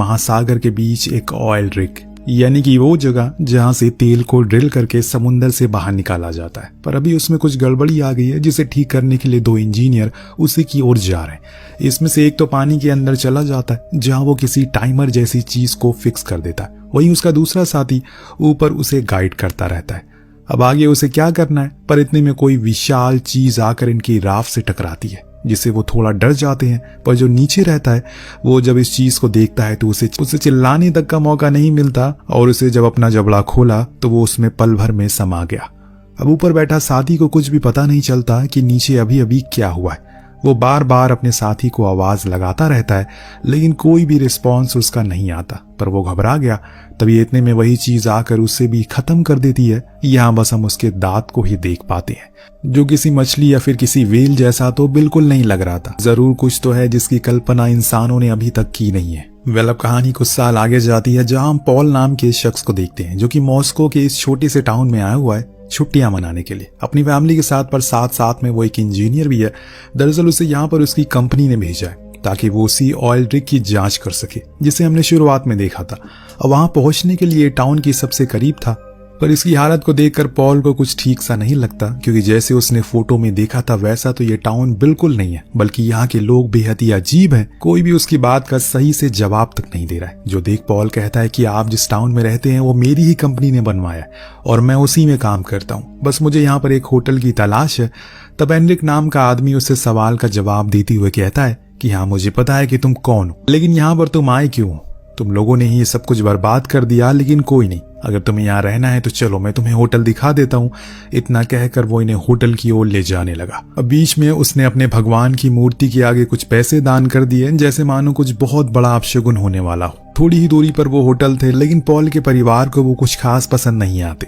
महासागर के बीच एक ऑयल रिग, यानी कि वो जगह जहां से तेल को ड्रिल करके समुंदर से बाहर निकाला जाता है। पर अभी उसमें कुछ गड़बड़ी आ गई है, जिसे ठीक करने के लिए 2 इंजीनियर उसी की ओर जा रहे हैं। इसमें से एक तो पानी के अंदर चला जाता है, जहां वो किसी टाइमर जैसी चीज को फिक्स कर देता है। वहीं उसका दूसरा साथी ऊपर उसे गाइड करता रहता है। अब आगे उसे क्या करना है, पर इतने में कोई विशाल चीज आकर इनकी राफ्ट से टकराती है, जिससे वो थोड़ा डर जाते हैं। पर जो नीचे रहता है वो जब इस चीज को देखता है तो उसे चिल्लाने तक का मौका नहीं मिलता, और उसे जब अपना जबड़ा खोला तो वो उसमें पल भर में समा गया। अब ऊपर बैठा साथी को कुछ भी पता नहीं चलता कि नीचे अभी अभी क्या हुआ है। वो बार बार अपने साथी को आवाज लगाता रहता है, लेकिन कोई भी रिस्पॉन्स उसका नहीं आता। पर वो घबरा गया। तभी इतने में वही चीज आकर उसे भी खत्म कर देती है। यहाँ बस हम उसके दांत को ही देख पाते हैं, जो किसी मछली या फिर किसी व्हेल जैसा तो बिल्कुल नहीं लग रहा था। जरूर कुछ तो है जिसकी कल्पना इंसानों ने अभी तक की नहीं है। अब कहानी कुछ साल आगे जाती है, जहां हम पॉल नाम के शख्स को देखते हैं, जो कि मॉस्को के इस छोटे से टाउन में आया हुआ है छुट्टियां मनाने के लिए अपनी फैमिली के साथ। पर साथ साथ में वो एक इंजीनियर भी है। दरअसल उसे यहाँ पर उसकी कंपनी ने भेजा है ताकि वो उसी ऑयल रिग की जांच कर सके, जिसे हमने शुरुआत में देखा था। और वहां पहुंचने के लिए टाउन की सबसे करीब था। पर इसकी हालत को देखकर पॉल को कुछ ठीक सा नहीं लगता, क्योंकि जैसे उसने फोटो में देखा था वैसा तो ये टाउन बिल्कुल नहीं है, बल्कि यहाँ के लोग बेहद ही अजीब हैं। कोई भी उसकी बात का सही से जवाब तक नहीं दे रहा है। जो देख पॉल कहता है कि आप जिस टाउन में रहते हैं वो मेरी ही कंपनी ने बनवाया है और मैं उसी में काम करता हूँ, बस मुझे यहाँ पर एक होटल की तलाश है। तब एनरिक नाम का आदमी उससे सवाल का जवाब देते हुए कहता है कि हाँ, मुझे पता है कि तुम कौन हो, लेकिन यहाँ पर तुम आए क्यों हो? तुम लोगों ने ही सब कुछ बर्बाद कर दिया, लेकिन कोई नहीं, अगर तुम्हें यहाँ रहना है तो चलो मैं तुम्हें होटल दिखा देता हूँ। इतना कहकर वो इन्हें होटल की ओर ले जाने लगा। अब बीच में उसने अपने भगवान की मूर्ति के आगे कुछ पैसे दान कर दिए, जैसे मानो कुछ बहुत बड़ा अपशगुन होने वाला हो। थोड़ी ही दूरी पर वो होटल थे, लेकिन पॉल के परिवार को वो कुछ खास पसंद नहीं आते।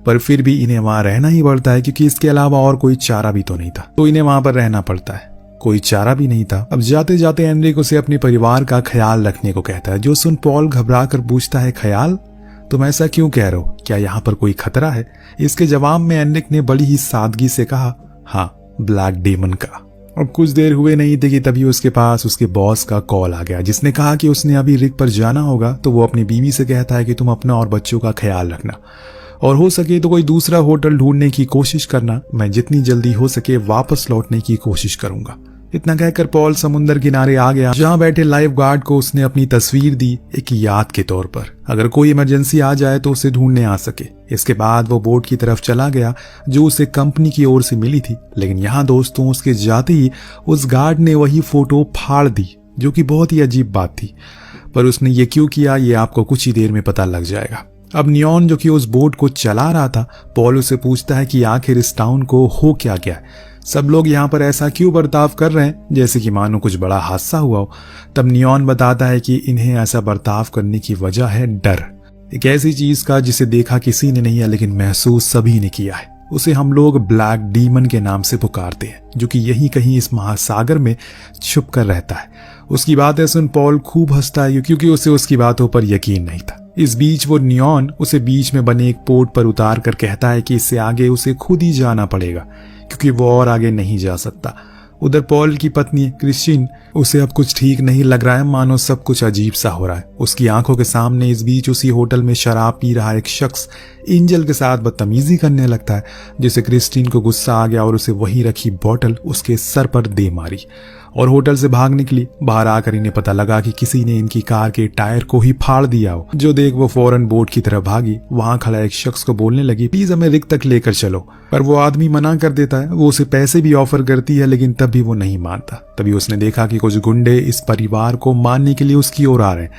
पर फिर भी इन्हें वहां रहना ही पड़ता है, क्योंकि इसके अलावा और कोई चारा भी तो नहीं था, तो इन्हें वहां पर रहना पड़ता है। कोई चारा भी नहीं था। अब जाते जाते एनरिक उसे अपने परिवार का ख्याल रखने को कहता है, जो सुन पॉल घबरा कर पूछता है, ख्याल? तुम ऐसा क्यों कह रहे हो? क्या यहाँ पर कोई खतरा है? इसके जवाब में एनरिक ने बड़ी ही सादगी से कहा, हाँ, ब्लैक डेमन का। अब कुछ देर हुए नहीं थे कि तभी उसके पास उसके बॉस का कॉल आ गया, जिसने कहा कि उसने अभी रिग पर जाना होगा। तो वो अपनी बीवी से कहता है कि तुम अपना और बच्चों का ख्याल रखना, और हो सके तो कोई दूसरा होटल ढूंढने की कोशिश करना। मैं जितनी जल्दी हो सके वापस लौटने की कोशिश करूंगा। इतना कहकर पॉल समुद्र किनारे आ गया, जहां बैठे लाइफ गार्ड को उसने अपनी तस्वीर दी, एक याद के तौर पर, अगर कोई इमरजेंसी आ जाए तो उसे ढूंढने आ सके। इसके बाद वो बोट की तरफ चला गया, जो उसे कंपनी की ओर से मिली थी। लेकिन यहाँ दोस्तों, उसके जाते ही उस गार्ड ने वही फोटो फाड़ दी, जो कि बहुत ही अजीब बात थी। पर उसने ये क्यों किया, ये आपको कुछ ही देर में पता लग जाएगा। अब नियॉन, जो कि उस बोट को चला रहा था, पॉल उसे पूछता है कि आखिर इस टाउन को हो क्या गया, सब लोग यहाँ पर ऐसा क्यों बर्ताव कर रहे हैं, जैसे कि मानो कुछ बड़ा हादसा हुआ हो। तब नियॉन बताता है कि इन्हें ऐसा बर्ताव करने की वजह है डर, एक ऐसी चीज का जिसे देखा किसी ने नहीं है, लेकिन महसूस सभी ने किया है। उसे हम लोग ब्लैक डीमन के नाम से पुकारते हैं, जो कि यहीं कहीं इस महासागर में छुप कर रहता है। उसकी बातें सुन पॉल खूब हंसता है, क्योंकि उसे उसकी बातों पर यकीन नहीं था। इस बीच वो नियॉन उसे बीच में बने एक पोर्ट पर उतार कर कहता है कि इससे आगे उसे खुद ही जाना पड़ेगा, क्योंकि वो और आगे नहीं जा सकता। उधर पॉल की पत्नी क्रिस्टीन, उसे अब कुछ ठीक नहीं लग रहा है, मानो सब कुछ अजीब सा हो रहा है। उसकी आंखों के सामने इस बीच उसी होटल में शराब पी रहा एक शख्स एंजल के साथ बदतमीजी करने लगता है, जिसे क्रिस्टीन को गुस्सा आ गया और उसे वहीं रखी बोतल उसके सर पर दे मारी और होटल से भाग निकली। बाहर आकर इन्हें पता लगा कि किसी ने इनकी कार के टायर को ही फाड़ दिया हो। जो देख वो फौरन बोट की तरफ भागी। वहां खड़ा एक शख्स को बोलने लगी, प्लीज हमें रिग तक लेकर चलो। पर वो आदमी मना कर देता है। वो उसे पैसे भी ऑफर करती है, लेकिन तब भी वो नहीं मानता। तभी उसने देखा कि कुछ गुंडे इस परिवार को मारने के लिए उसकी ओर आ रहे हैं,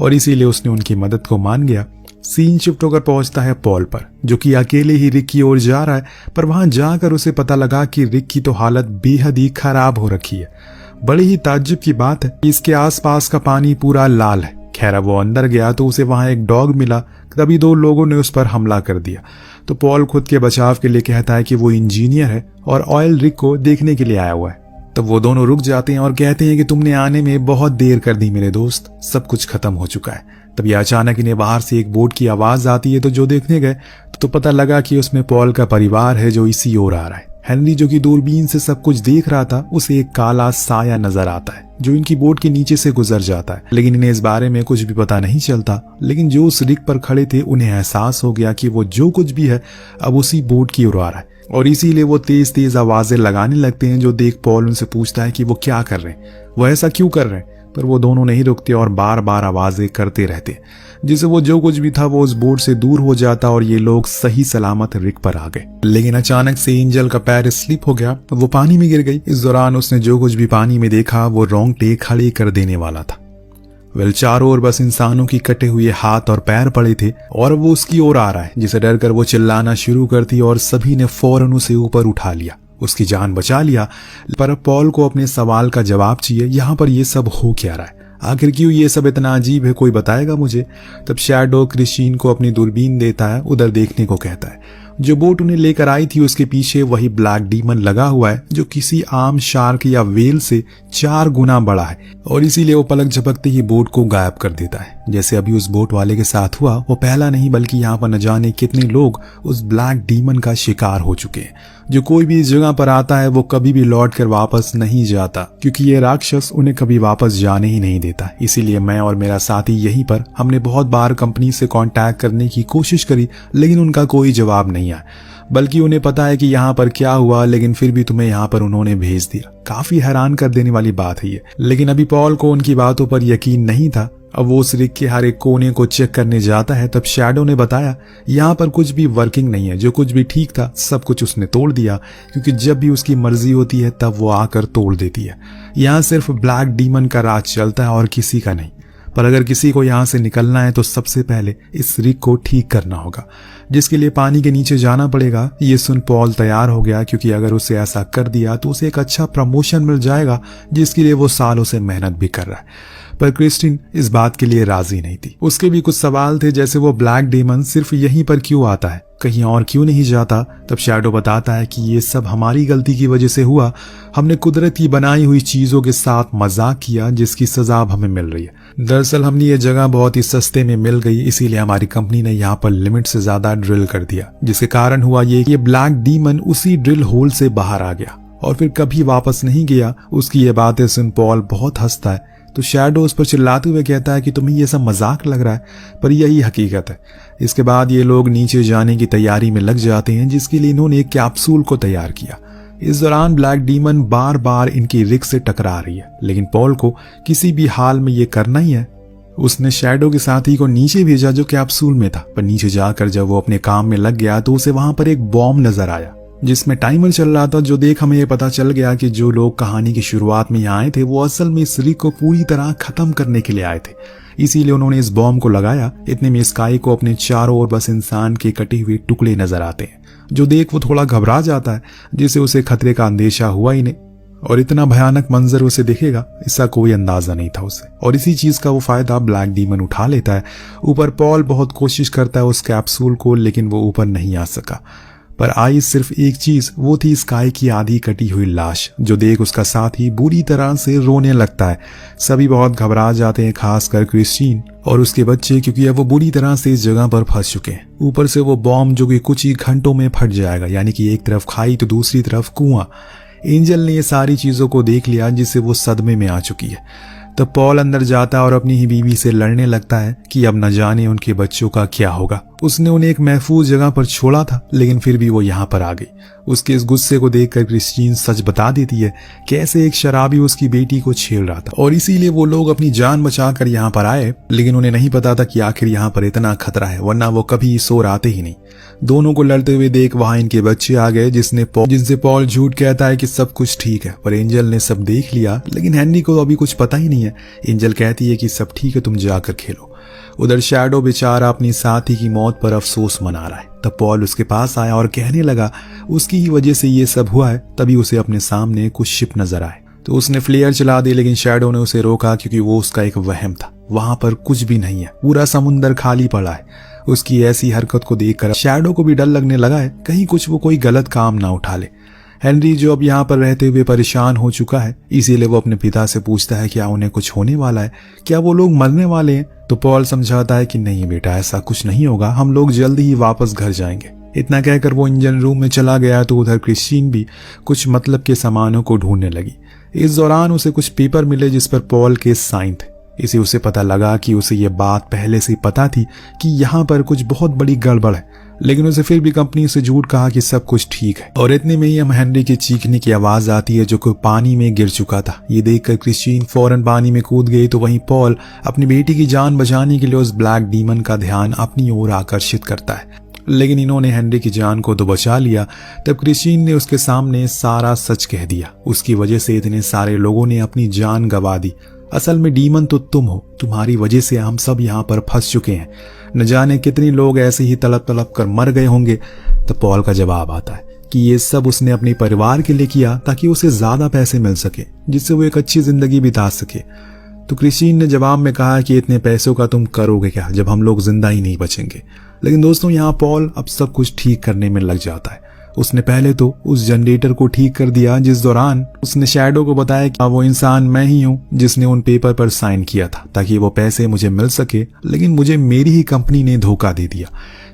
और इसीलिए उसने उनकी मदद को मान गया। सीन शिफ्ट होकर पहुंचता है पॉल पर, जो कि अकेले ही रिग की ओर जा रहा है। पर वहां जाकर उसे पता लगा कि रिग की तो हालत बेहद ही खराब हो रखी है। बड़ी ही ताज्जुब की बात है कि इसके आसपास का पानी पूरा लाल है। खैर वो अंदर गया तो उसे वहां एक डॉग मिला। तभी दो लोगों ने उस पर हमला कर दिया। तो पॉल खुद के बचाव के लिए कहता है कि वो इंजीनियर है और ऑयल रिग को देखने के लिए आया हुआ है। तब वो दोनों रुक जाते हैं और कहते हैं कि तुमने आने में बहुत देर कर दी मेरे दोस्त, सब कुछ खत्म हो चुका है। तभी अचानक इन्हें बाहर से एक बोट की आवाज आती है। तो जो देखने गए तो पता लगा कि उसमें पॉल का परिवार है, जो इसी ओर आ रहा है। हेनरी जो कि दूरबीन से सब कुछ देख रहा था, उसे एक काला साया नजर आता है जो इनकी बोट के नीचे से गुजर जाता है, लेकिन इन्हें इस बारे में कुछ भी पता नहीं चलता। लेकिन जो उस रिग पर खड़े थे उन्हें एहसास हो गया कि वो जो कुछ भी है अब उसी बोट की ओर आ रहा है, और इसीलिए वो तेज तेज आवाजें लगाने लगते हैं। जो देख पॉल उनसे पूछता है कि वो क्या कर रहे हैं, वो ऐसा क्यों कर रहे हैं, पर वो दोनों नहीं रुकते और बार बार आवाजें करते रहते, जिससे वो जो कुछ भी था वो उस बोट से दूर हो जाता और ये लोग सही सलामत रिग पर आ गए। लेकिन अचानक से एंजल का पैर स्लिप हो गया, वो पानी में गिर गई। इस दौरान उसने जो कुछ भी पानी में देखा वो रोंगटे खड़े कर देने वाला था। चारों ओर बस इंसानों की कटे हुए हाथ और पैर पड़े थे और वो उसकी ओर आ रहा है, जिसे डरकर वो चिल्लाना शुरू करती और सभी ने फौरन उसे ऊपर उठा लिया, उसकी जान बचा लिया। पर पॉल को अपने सवाल का जवाब चाहिए, यहाँ पर ये सब हो क्या रहा है, आखिर क्यों ये सब इतना अजीब है, कोई बताएगा मुझे। तब शैडो क्रिस्टीन को अपनी दूरबीन देता है, उधर देखने को कहता है। जो बोट उन्हें लेकर आई थी उसके पीछे वही ब्लैक डीमन लगा हुआ है, जो किसी आम शार्क या वेल से 4 गुना बड़ा है, और इसीलिए वो पलक झपकते ही बोट को गायब कर देता है। जैसे अभी उस बोट वाले के साथ हुआ, वो पहला नहीं बल्कि यहाँ पर न जाने कितने लोग उस ब्लैक डीमन का शिकार हो चुके हैं। जो कोई भी इस जगह पर आता है वो कभी भी लौट कर वापस नहीं जाता, क्योंकि ये राक्षस उन्हें कभी वापस जाने ही नहीं देता। इसीलिए मैं और मेरा साथी यहीं पर, हमने बहुत बार कंपनी से कांटेक्ट करने की कोशिश करी, लेकिन उनका कोई जवाब नहीं आया, बल्कि उन्हें पता है कि यहाँ पर क्या हुआ, लेकिन फिर भी तुम्हें यहाँ पर उन्होंने भेज दिया। काफी हैरान कर देने वाली बात है ये। लेकिन अभी पॉल को उनकी बातों पर यकीन नहीं था। अब वो उस रिग के हर एक कोने को चेक करने जाता है, तब शैडो ने बताया यहाँ पर कुछ भी वर्किंग नहीं है, जो कुछ भी ठीक था सब कुछ उसने तोड़ दिया, क्योंकि जब भी उसकी मर्जी होती है तब वो आकर तोड़ देती है। यहाँ सिर्फ ब्लैक डीमन का राज चलता है और किसी का नहीं। पर अगर किसी को यहाँ से निकलना है तो सबसे पहले इस रिग को ठीक करना होगा, जिसके लिए पानी के नीचे जाना पड़ेगा। ये सुन पॉल तैयार हो गया, क्योंकि अगर उसे ऐसा कर दिया तो उसे एक अच्छा प्रमोशन मिल जाएगा, जिसके लिए वो सालों से मेहनत भी कर रहा है। पर क्रिस्टीन इस बात के लिए राजी नहीं थी। उसके भी कुछ सवाल थे, जैसे वो ब्लैक डीमन सिर्फ यहीं पर क्यों आता है, कहीं और क्यों नहीं जाता। तब शैडो बताता है कि ये सब हमारी गलती की वजह से हुआ, हमने कुदरत की बनाई हुई चीजों के साथ मजाक किया, जिसकी सजा अब हमें मिल रही है। दरअसल हमने ये जगह बहुत ही सस्ते में मिल गई, इसीलिए हमारी कंपनी ने यहाँ पर लिमिट से ज्यादा ड्रिल कर दिया, जिसके कारण हुआ ये ब्लैक डीमन उसी ड्रिल होल से बाहर आ गया और फिर कभी वापस नहीं गया। उसकी ये बातें सुन पॉल बहुत हंसता है, तो शैडो उस पर चिल्लाते हुए कहता है कि तुम्हें यह सब मजाक लग रहा है, पर यही हकीकत है। इसके बाद ये लोग नीचे जाने की तैयारी में लग जाते हैं, जिसके लिए इन्होंने एक कैप्सूल को तैयार किया। इस दौरान ब्लैक डीमन बार बार इनकी रिग से टकरा रही है, लेकिन पॉल को किसी भी हाल में ये करना ही है। उसने शैडो के साथी को नीचे भेजा जो कैप्सूल में था, पर नीचे जाकर जब वो अपने काम में लग गया तो उसे वहां पर एक बॉम्ब नजर आया जिसमें टाइमर चल रहा था। जो देख हमें ये पता चल गया कि जो लोग कहानी की शुरुआत में यहाँ आए थे वो असल में इस रिग को पूरी तरह खत्म करने के लिए आए थे, इसीलिए उन्होंने इस बॉम्ब को लगाया। इतने में स्काई को अपने चारों ओर बस इंसान के कटे हुए टुकड़े नजर आते हैं, जो देख वो थोड़ा घबरा जाता है, जिससे उसे खतरे का अंदेशा हुआ ही नहीं, और इतना भयानक मंजर उसे दिखेगा इसका कोई अंदाजा नहीं था उसे, और इसी चीज का वो फायदा ब्लैक डीमन उठा लेता है। ऊपर पॉल बहुत कोशिश करता है उस कैप्सूल को, लेकिन वो ऊपर नहीं आ सका। पर आई सिर्फ एक चीज, वो थी स्काई की आधी कटी हुई लाश, जो देख उसका साथी बुरी तरह से रोने लगता है। सभी बहुत घबरा जाते हैं, खासकर क्रिस्टीन और उसके बच्चे, क्योंकि अब वो बुरी तरह से इस जगह पर फंस चुके हैं। ऊपर से वो बॉम्ब जो कि कुछ ही घंटों में फट जाएगा, यानी कि एक तरफ खाई तो दूसरी तरफ कुआं। एंजल ने ये सारी चीजों को देख लिया, जिससे वो सदमे में आ चुकी है। तब पॉल अंदर जाता है और अपनी ही बीवी से लड़ने लगता है कि अब न जाने उनके बच्चों का क्या होगा। उसने उन्हें एक महफूज जगह पर छोड़ा था, लेकिन फिर भी वो यहाँ पर आ गई। उसके इस गुस्से को देखकर क्रिस्टीन सच बता देती है कि ऐसे एक शराबी उसकी बेटी को छेड़ रहा था, और इसीलिए वो लोग अपनी जान बचाकर यहाँ पर आए। लेकिन उन्हें नहीं पता था कि आखिर यहाँ पर इतना खतरा है, वरना वो कभी शोर आते ही नहीं। दोनों को लड़ते हुए देख वहां इनके बच्चे आ गए, जिनसे पॉल झूठ कहता है कि सब कुछ ठीक है, पर एंजल ने सब देख लिया। लेकिन हेनरी को अभी कुछ पता ही नहीं है। एंजल कहती है कि सब ठीक है, तुम जाकर खेलो। उधर शैडो बेचारा अपनी साथी की मौत पर अफसोस मना रहा है। तब पॉल उसके पास आया और कहने लगा उसकी ही वजह से ये सब हुआ है। तभी उसे अपने सामने कुछ शिप नजर आए, तो उसने फ्लेयर चला दी, लेकिन शैडो ने उसे रोका, क्योंकि वो उसका एक वहम था। वहां पर कुछ भी नहीं है, पूरा समुंदर खाली पड़ा है। उसकी ऐसी हरकत को देखकर शैडो को भी डर लगने लगा है, कहीं कुछ वो कोई गलत काम ना उठा ले। हेनरी जो अब यहाँ पर रहते हुए परेशान हो चुका है, इसीलिए वो अपने पिता से पूछता है क्या उन्हें कुछ होने वाला है, क्या वो लोग मरने वाले हैं। तो पॉल समझाता है कि नहीं बेटा, ऐसा कुछ नहीं होगा, हम लोग जल्दी ही वापस घर जाएंगे। इतना कहकर वो इंजन रूम में चला गया तो उधर क्रिस्टीन भी कुछ मतलब के सामानों को ढूंढने लगी। इस दौरान उसे कुछ पेपर मिले जिस पर पॉल के साइन थे। इसे उसे पता लगा कि उसे ये बात पहले से ही पता थी कि यहाँ पर कुछ बहुत बड़ी गड़बड़ है, लेकिन उसे फिर भी कंपनी से झूठ कहा कि सब कुछ ठीक है। और इतने में ही हम हेनरी के चीखने की आवाज आती है जो कोई पानी में गिर चुका था। ये देखकर क्रिस्टीन फौरन पानी में कूद गई तो वहीं पॉल अपनी बेटी की जान बचाने के लिए उस ब्लैक डीमन का ध्यान अपनी ओर आकर्षित करता है, लेकिन इन्होंने हेनरी की जान को तो बचा लिया। तब क्रिस्टीन ने उसके सामने सारा सच कह दिया। उसकी वजह से इतने सारे लोगों ने अपनी जान गंवा दी। असल में डीमन तो तुम हो, तुम्हारी वजह से हम सब यहाँ पर फंस चुके हैं। न जाने कितने लोग ऐसे ही तड़प तड़प कर मर गए होंगे। तो पॉल का जवाब आता है कि ये सब उसने अपने परिवार के लिए किया ताकि उसे ज्यादा पैसे मिल सके, जिससे वो एक अच्छी जिंदगी बिता सके। तो क्रिस्टीन ने जवाब में कहा कि इतने पैसों का तुम करोगे क्या जब हम लोग जिंदा ही नहीं बचेंगे। लेकिन दोस्तों यहाँ पॉल अब सब कुछ ठीक करने में लग जाता है। उसने पहले तो उस जनरेटर को ठीक कर दिया जिस दौरान उसने शैडो को बताया कि वो इंसान मैं ही हूँ जिसने उन पेपर पर साइन किया था ताकि वो पैसे मुझे मिल सके। लेकिन मुझे मेरी ही कंपनी ने धोखा दे दिया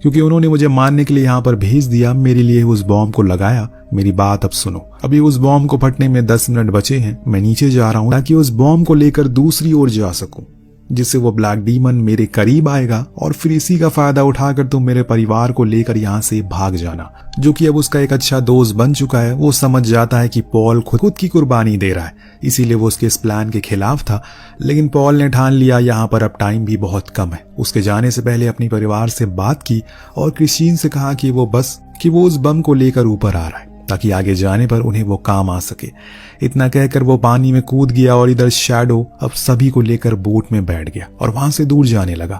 क्योंकि उन्होंने मुझे मारने के लिए यहाँ पर भेज दिया, मेरे लिए उस बॉम्ब को लगाया। मेरी बात अब सुनो, अभी उस बॉम्ब को फटने में 10 मिनट बचे हैं। मैं नीचे जा रहा हूँ ताकि उस बॉम्ब को लेकर दूसरी ओर जा सकूं, जिससे वो ब्लैक डीमन मेरे करीब आएगा और फिर इसी का फायदा उठाकर तुम मेरे परिवार को लेकर यहाँ से भाग जाना। जो कि अब उसका एक अच्छा दोस्त बन चुका है। वो समझ जाता है कि पॉल खुद की कुर्बानी दे रहा है, इसीलिए वो उसके इस प्लान के खिलाफ था। लेकिन पॉल ने ठान लिया यहाँ पर अब टाइम भी बहुत कम है। उसके जाने से पहले अपने परिवार से बात की और क्रिस्टीन से कहा कि वो उस बम को लेकर ऊपर आ रहा है ताकि आगे जाने पर उन्हें वो काम आ सके। इतना कहकर वो पानी में कूद गया और इधर शैडो अब सभी को लेकर बोट में बैठ गया और वहां से दूर जाने लगा।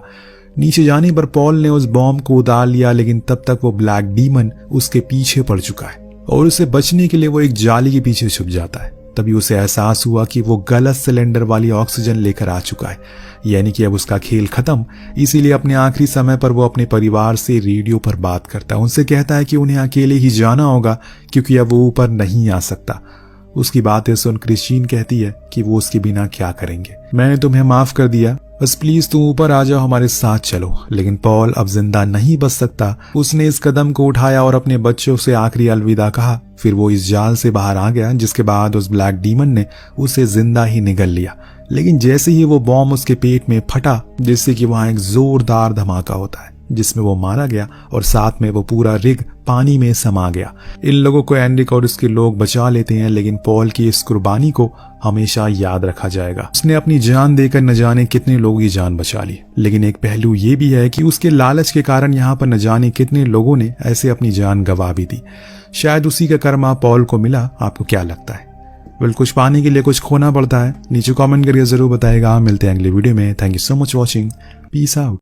नीचे जाने पर पॉल ने उस बॉम्ब को उतार लिया, लेकिन तब तक वो ब्लैक डीमन उसके पीछे पड़ चुका है और उसे बचने के लिए वो एक जाली के पीछे छुप जाता है। तभी उसे एहसास हुआ कि वो गलत सिलेंडर वाली ऑक्सीजन लेकर आ चुका है, यानी कि अब उसका खेल खत्म। इसीलिए अपने आखिरी समय पर वो अपने परिवार से रेडियो पर बात करता है। उनसे कहता है कि उन्हें अकेले ही जाना होगा क्योंकि अब वो ऊपर नहीं आ सकता। उसकी बातें सुन क्रिस्टीन कहती है कि वो उसके बिना क्या करेंगे। मैंने तुम्हें माफ कर दिया, बस प्लीज तुम ऊपर आ जाओ, हमारे साथ चलो। लेकिन पॉल अब जिंदा नहीं बच सकता। उसने इस कदम को उठाया और अपने बच्चों से आखिरी अलविदा कहा। फिर वो इस जाल से बाहर आ गया, जिसके बाद उस ब्लैक डीमन ने उसे जिंदा ही निगल लिया। लेकिन जैसे ही वो बॉम्ब उसके पेट में फटा, जिससे कि वहां एक जोरदार धमाका होता है जिसमें वो मारा गया और साथ में वो पूरा रिग पानी में समा गया। इन लोगों को एनरिक और उसके लोग बचा लेते हैं, लेकिन पॉल की इस कुर्बानी को हमेशा याद रखा जाएगा। उसने अपनी जान देकर न जाने कितने लोगों की जान बचा ली, लेकिन एक पहलू ये भी है कि उसके लालच के कारण यहाँ पर न जाने कितने लोगों ने ऐसे अपनी जान गंवा भी दी। शायद उसी का कर्मा पॉल को मिला। आपको क्या लगता है? कुछ पाने के लिए कुछ खोना पड़ता है। नीचे कमेंट करके जरूर बताएगा। मिलते हैं अगले वीडियो में। Thank you so much watching. Peace out.